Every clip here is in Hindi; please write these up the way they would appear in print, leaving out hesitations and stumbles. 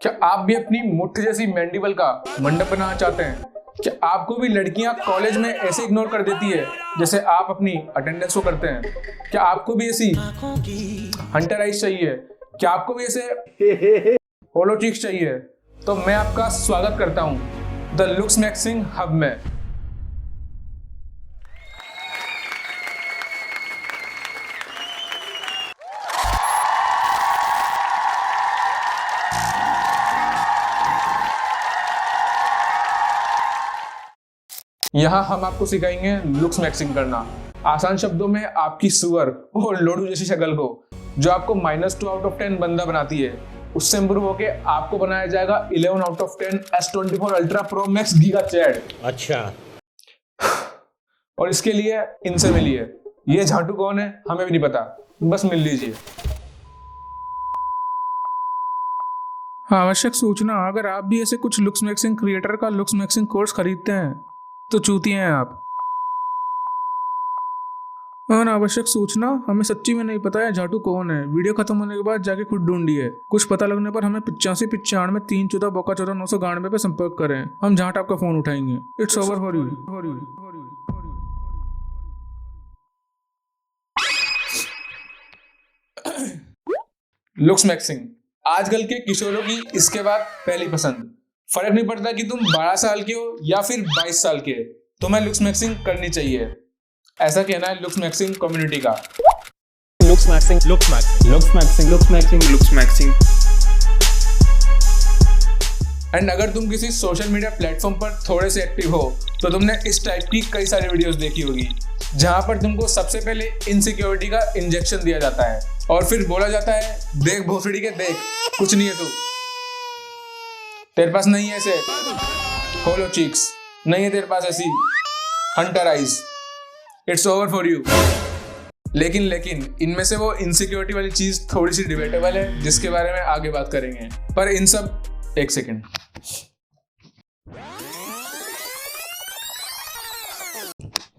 क्या आप भी अपनी मुट्ठी जैसी मैंडिबल का मंडप बनाना चाहते हैं? क्या आपको भी लड़कियां कॉलेज में ऐसे इग्नोर कर देती है जैसे आप अपनी अटेंडेंस को करते हैं? क्या आपको भी ऐसी हंटर आइज चाहिए? क्या आपको भी ऐसे होलो चीक्स चाहिए? तो मैं आपका स्वागत करता हूं द लुक्स मैक्सिंग हब में। यहाँ हम आपको सिखाएंगे लुक्स मैक्सिंग करना। आसान शब्दों में आपकी सुअर और लोडू जैसी शक्ल को जो आपको -2 आउट ऑफ 10 बंदा बनाती है, उससे इंप्रूव होके आपको बनाया जाएगा 11 out of 10 S24 ultra pro max giga chad. अच्छा। और इसके लिए इनसे मिलिए। ये झाटू कौन है हमें भी नहीं पता, बस मिल लीजिए। आवश्यक सूचना, अगर आप भी ऐसे कुछ लुक्स मैक्सिंग क्रिएटर का लुक्स मैक्सिंग कोर्स खरीदते हैं तो चूतिए हैं आप। अनावश्यक सूचना, हमें सच्ची में नहीं पता है झाटू कौन है। वीडियो खत्म होने के बाद जाके खुद ढूंढिए। कुछ पता लगने पर हमें 85 95 3 14 बोका 14 992 पे संपर्क करें। हम झाट आपका फोन उठाएंगे। It's over for you. Looks maxing आजकल के किशोरों की इसके बाद पहली पसंद। फर्क नहीं पड़ता कि तुम 12 साल के हो या फिर 22 साल के, तुम्हें लुक्स मैक्सिंग करनी चाहिए, ऐसा कहना है लुक्स मैक्सिंग कम्युनिटी का। Looks maxing, looks maxing, looks maxing, looks maxing, looks maxing. And अगर तुम किसी सोशल मीडिया प्लेटफॉर्म पर थोड़े से एक्टिव हो तो तुमने इस टाइप की कई सारी वीडियोस देखी होगी जहां पर तुमको सबसे पहले इनसिक्योरिटी का इंजेक्शन दिया जाता है और फिर बोला जाता है देख भोसड़ी के देख, कुछ नहीं है तू, तेरे पास नहीं है ऐसे होलो चीक्स, नहीं है तेरे पास ऐसी Hunter eyes, it's over for you. लेकिन इनमें से वो इनसिक्योरिटी वाली चीज थोड़ी सी डिबेटेबल है जिसके बारे में आगे बात करेंगे। पर इन सब एक सेकेंड,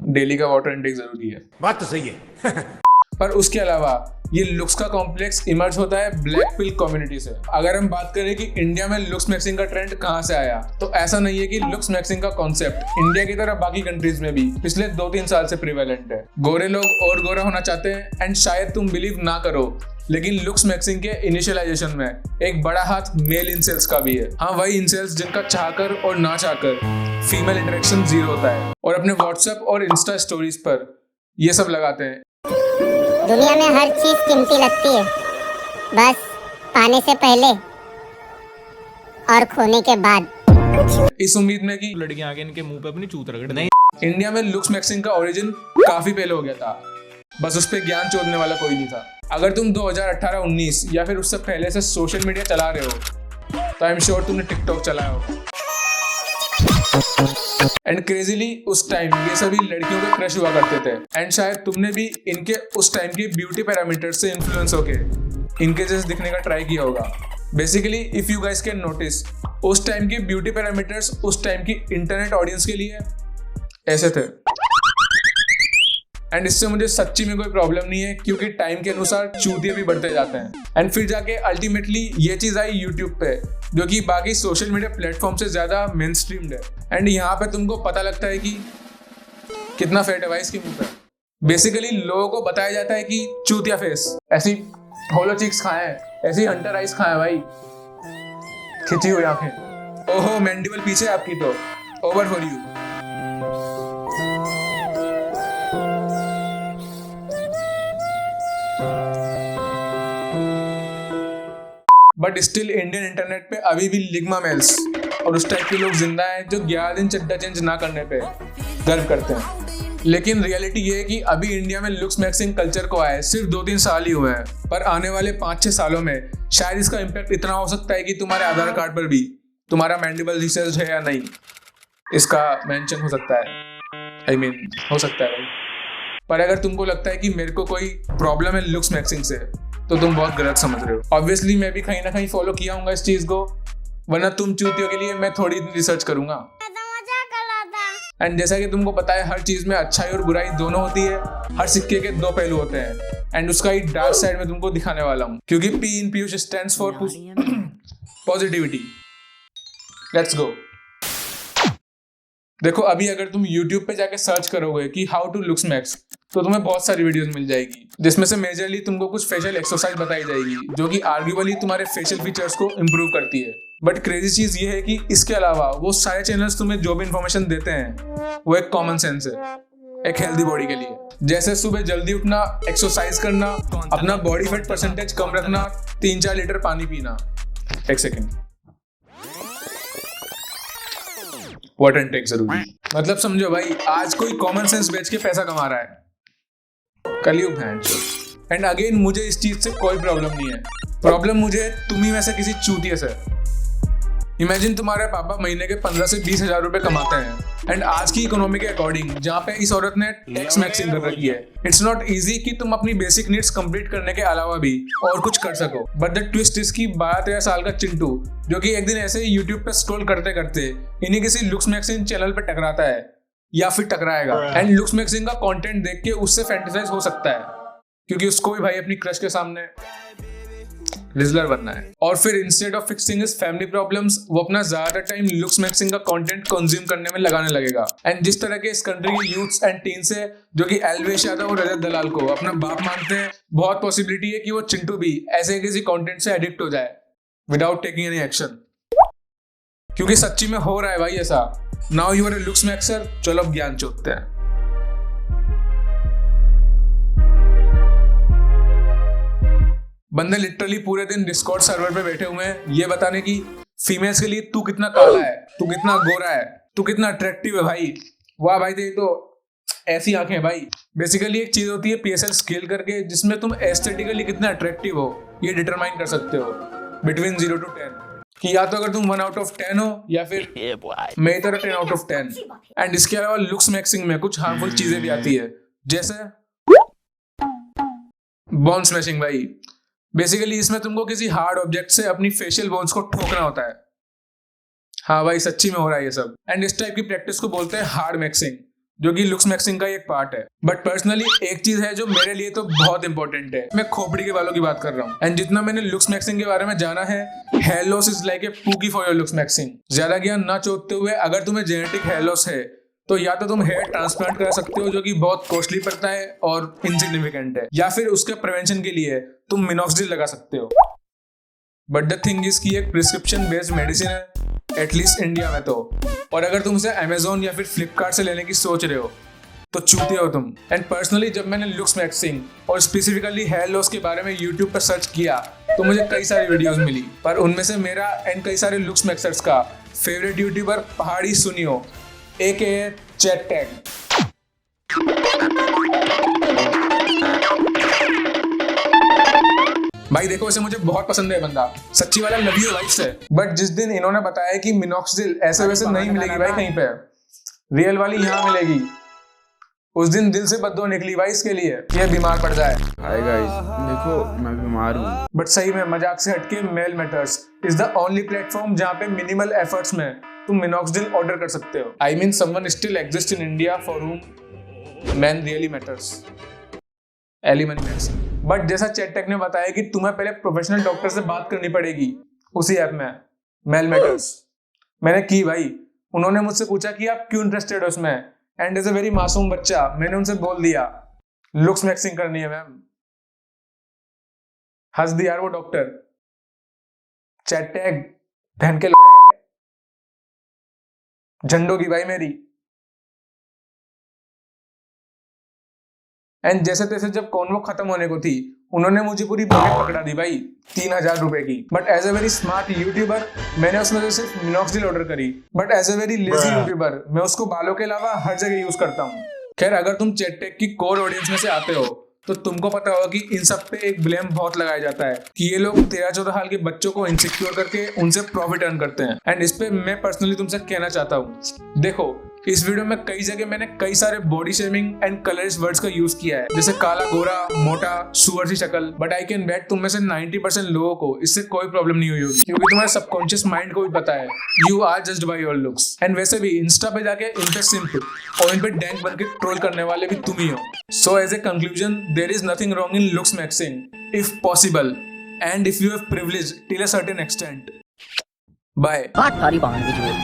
डेली का वाटर इनटेक जरूरी है, बात तो सही है। पर उसके अलावा ये लुक्स का कॉम्प्लेक्स इमर्ज होता है ब्लैक पिल कम्युनिटी से। अगर हम बात करें कि इंडिया में लुक्स मैक्सिंग का ट्रेंड कहां से आया, तो ऐसा नहीं है कि लुक्स मैक्सिंग का कॉन्सेप्ट इंडिया की तरह बाकी कंट्रीज में भी पिछले 2-3 साल से प्रिवेलेंट है। गोरे लोग और गोरा होना चाहते हैं एंड शायद तुम बिलीव ना करो लेकिन लुक्स मैक्सिंग के इनिशियलाइजेशन में एक बड़ा हाथ मेल इंसेल्स का भी है। हाँ, वही इंसेल्स जिनका चाहकर और ना चाहकर फीमेल इंटरेक्शन 0 होता है और अपने व्हाट्सएप और इंस्टा स्टोरीज पर ये सब लगाते हैं। दुनिया में हर चीज कीमती लगती है, बस पाने से पहले और खोने के बाद। इस उम्मीद में कि लड़कियां आगे इनके मुंह पे अपनी चूत रगड़ नहीं। इंडिया में लुक्स मैक्सिंग का ओरिजिन काफी पहले हो गया था, बस उस पर ज्ञान चोदने वाला कोई नहीं था। अगर तुम 2018-19 या फिर उससे पहले से सोशल मीडिया चला रहे हो तो आई एम श्योर तुमने टिकटॉक चलाया होगा। एंड क्रेजीली उस टाइम ये सभी लड़कियों के क्रश हुआ करते थे एंड शायद तुमने भी इनके उस टाइम के ब्यूटी पैरामीटर्स से इन्फ्लुएंस होके इनके जैसे दिखने का ट्राई किया होगा। Basically if you guys can notice, उस टाइम के ब्यूटी पैरामीटर्स उस टाइम की इंटरनेट ऑडियंस के लिए ऐसे थे। एंड इससे मुझे सच्ची में कोई प्रॉब्लम नहीं है क्योंकि टाइम के अनुसार चूतिए भी बढ़ते जाते हैं। एंड फिर जाके अल्टीमेटली ये चीज आई यूट्यूब पे, जो कि बाकी सोशल मीडिया प्लेटफॉर्म से ज्यादा मेन स्ट्रीम्ड है। एंड यहाँ पे तुमको पता लगता है कि कितना फेट है भाई इसके मुंह पे। बेसिकली लोगों को बताया जाता है कि चूतिया फेस, ऐसी होलो चीक्स खाए हैं, ऐसी हंटर आइज खाए भाई, खिंची हुई आंखें, ओहो मैंडिबल पीछे आपकी, तो over for you. But still Indian internet पे अभी भी लिग्मा मेल्स और उस टाइप के लोग जिंदा हैं जो 11 दिन चड्डा चेंज ना करने पे गर्व करते हैं। लेकिन रियलिटी ये है कि अभी इंडिया में लुक्स मैक्सिंग कल्चर को आए सिर्फ 2-3 साल ही हुए हैं, पर आने वाले 5-6 सालों में शायद इसका इम्पैक्ट इतना हो सकता है कि तुम्हारे आधार कार्ड पर भी तुम्हारा मैंडिबल रिसर्च है या नहीं इसका मेंशन हो सकता है। I mean, हो सकता है भाई। पर अगर तुमको लगता है कि मेरे को कोई प्रॉब्लम है लुक्स मैक्सिंग से तो तुम बहुत गलत समझ रहे हो। ऑब्वियसली मैं भी कहीं ना कहीं फॉलो किया हूँ इस चीज को, वरना तुम चूतियों के लिए मैं थोड़ी रिसर्च करूंगा। एंड जैसा कि तुमको पता है हर चीज में अच्छाई और बुराई दोनों होती है, हर सिक्के के 2 पहलू होते हैं एंड उसका ही डार्क साइड में तुमको दिखाने वाला हूँ। क्योंकि P in Piyush stands for positivity. Let's go. देखो अभी अगर तुम YouTube पे जाके सर्च करोगे कि हाउ टू लुक्स मैक्स, तो तुम्हें बहुत सारी वीडियोस मिल जाएगी, जिसमें से मेजरली तुमको कुछ फेशियल एक्सरसाइज बताई जाएगी जो कि आर्ग्यूबली तुम्हारे फेशियल फीचर्स को इंप्रूव करती है। बट क्रेजी चीज ये है कि इसके अलावा वो सारे चैनल्स तुम्हें जो भी इंफॉर्मेशन देते हैं वो एक कॉमन सेंस है, एक हेल्दी बॉडी के लिए। जैसे सुबह जल्दी उठना, एक्सरसाइज करना, अपना बॉडी फैट परसेंटेज कम रखना, 3-4 लीटर पानी पीना। एक सेकेंड, वाटर इनटेक जरूरी। मतलब समझो भाई, आज कोई कॉमन सेंस बेच के पैसा कमा रहा है, कलयुग है। एंड अगेन मुझे इस चीज से कोई प्रॉब्लम नहीं है। प्रॉब्लम मुझे तुम ही में से किसी चूतिए से। इमेजिन तुम्हारे पापा महीने के 15 से 20 हजार रुपए कमाते हैं, एंड आज की इकोनॉमी के अकॉर्डिंग जहाँ पे इस औरत ने टैक्स मैक्सिंग कर रखी है, इट्स नॉट इजी कि तुम अपनी बेसिक नीड्स कंप्लीट करने के अलावा भी और कुछ कर सको। बट द ट्विस्ट इज की 12-13 साल का चिंटू, जो कि एक दिन ऐसे ही यूट्यूब पे स्क्रॉल करते करते इन्हीं किसी लुक्स मैक्सिंग चैनल पे टकराता है या फिर टकराएगा, एंड लुक्स मैक्सिंग का कंटेंट देख के उससे फैंटेसाइज हो सकता है, क्योंकि उसको भी भाई अपनी क्रश के सामने रिजलर बनना है। और फिर instead of fixing his family problems, वो अपना ज्यादा टाइम लुक्स मैक्सिंग का कंटेंट कंज्यूम करने में लगाने लगेगा। एंड जिस तरह के इस कंट्री के यूथ्स एंड टीन्स है जो कि एल्वेश यादव और रजत दलाल को अपना बाप मानते हैं, बहुत पॉसिबिलिटी है कि वो चिंटू भी ऐसे किसी कंटेंट से एडिक्ट हो जाए विदाउट टेकिंग एनी एक्शन, क्योंकि सच्ची में हो रहा है भाई ऐसा। Now you are a looksmaxxer, चलो अब ज्ञान चोदते हैं। बंदे लिटरली पूरे दिन डिस्कॉर्ड सर्वर पे बैठे हुए हैं ये बताने की फीमेल्स के लिए तू कितना काला है, तू कितना गोरा है, तू कितना अट्रैक्टिव है भाई। वाह भाई, तेरी तो ऐसी आंखें भाई। बेसिकली एक चीज होती है PSL स्केल करके, जिसमें तुम एस्थेटिकली कितना अट्रैक्टिव हो ये डिटरमाइन कर सकते हो बिटवीन 0 to 10, कि या तो अगर तुम 1 out of 10 हो या फिर मेरी तरह 10 out of 10। एंड इसके अलावा लुक्स मैक्सिंग में कुछ हार्मफुल चीजें भी आती है, जैसे बोन स्मैशिंग भाई। बेसिकली इसमें तुमको किसी हार्ड ऑब्जेक्ट से अपनी फेशियल बोन्स को ठोकना होता है। हाँ भाई, सच्ची में हो रहा है ये सब। एंड इस टाइप की प्रैक्टिस को बोलते हैं हार्ड मैक्सिंग, जो कि लुक्स मैक्सिंग का एक पार्ट है। बट पर्सनली एक चीज है जो मेरे लिए तो बहुत इंपॉर्टेंट है, मैं खोपड़ी के बालों की बात कर रहा हूँ। एंड जितना मैंने लुक्स मैक्सिंग के बारे में जाना है, hair loss is like a pookie for your looksmaxxing. ज्यादा ज्ञान ना चोदते हुए, अगर तुम्हें जेनेटिक हेयर लॉस है तो या तो तुम हेयर ट्रांसप्लांट करा सकते हो, जो कि बहुत कॉस्टली पड़ता है और इनसिग्निफिकेंट है, या फिर उसके प्रिवेंशन के लिए तुम मिनॉक्सिडिल लगा सकते हो। बट द थिंग इज कि एक प्रिस्क्रिप्शन बेस्ड मेडिसिन है, एटलीस्ट इंडिया में तो। और अगर तुम उसे अमेजोन या फिर फ्लिपकार्ट से लेने की सोच रहे हो तो चूतिए हो तुम। एंड पर्सनली जब मैंने लुक्स मैक्सिंग और स्पेसिफिकली हेयर लॉस के बारे में यूट्यूब पर सर्च किया तो मुझे कई सारी वीडियोस मिली, पर उनमें से मेरा एंड कई सारे लुक्स मैक्सर्स का फेवरेट यूट्यूबर पहाड़ी सुनियो AKA चैट टैग। भाई देखो, इसे मुझे बहुत पसंद है बंदा, सच्ची वाला लव यू वाइफ से। बट जिस दिन इन्होंने बताया कि मिनॉक्सिडिल ऐसे वैसे नहीं मिलेगी भाई कहीं पे, रियल वाली यहाँ मिलेगी, उस दिन दिल से बद्दुआ निकली भाई इसके लिए, ये बीमार पड़ जाए। हाय गाइस, देखो मैं बीमार हूँ। बट सही में मजाक से हटके male matters is the only platform जहाँ पे मिनिमल एफर्ट्स में तुम मिनॉक्सिडिल ऑर्डर कर सकते हो। I mean someone still exist in India for whom man really matters, elements. But जैसा चैट टेक ने बताया कि तुम्हें पहले प्रोफेशनल डॉक्टर से बात करनी पड़ेगी उसी ऐप में, मेल मैटर्स। मैंने की भाई, उन्होंने मुझसे पूछा कि आप क्यों इंटरेस्टेड हो उसमें, एंड एज अ वेरी मासूम बच्चा मैंने उनसे बोल दिया लुक्स मैक्सिंग करनी है मैम। हंस दी यार वो डॉक्टर। चैट टैग बहन के लोड़े झंडों की भाई मेरी। एंड जैसे तैसे जब कॉन्वो खत्म होने को थी, उन्होंने मुझे पूरी बकेट पकड़ा दी भाई 3000 रुपए की। But as a very smart YouTuber मैंने उसमें से सिर्फ मिनॉक्सिडिल ऑर्डर करी। But as a very lazy YouTuber मैं उसको बालों के अलावा हर जगह यूज करता हूँ। खैर, अगर तुम चैट टेक की कोर ऑडियंस में से आते हो तो तुमको पता होगा कि इन सब पे एक ब्लेम बहुत लगाया जाता है कि ये लोग 13-14 साल के बच्चों को इनसिक्योर करके उनसे प्रॉफिट अर्न करते हैं। एंड इस पे मैं पर्सनली तुमसे कहना चाहता हूँ, देखो इस वीडियो में कई जगह मैंने कई सारे body shaming and colours words का यूज किया है, जैसे काला गोरा, मोटा, सुअर सी शक्ल। बट आई कैन बेट तुम में से 90% लोगों को इससे कोई प्रॉब्लम नहीं हुई होगी, क्योंकि तुम्हारे सबकॉन्शियस माइंड को भी पता है you are judged by your looks. And वैसे भी इंस्टा पे जाके इन पे सिंप और इन पे डैंक बन के ट्रोल करने वाले भी तुम ही हो। So as a conclusion, there is nothing wrong in looksmaxxing if possible and if you have privilege till a certain extent. Bye. थारी बहन की जोड़।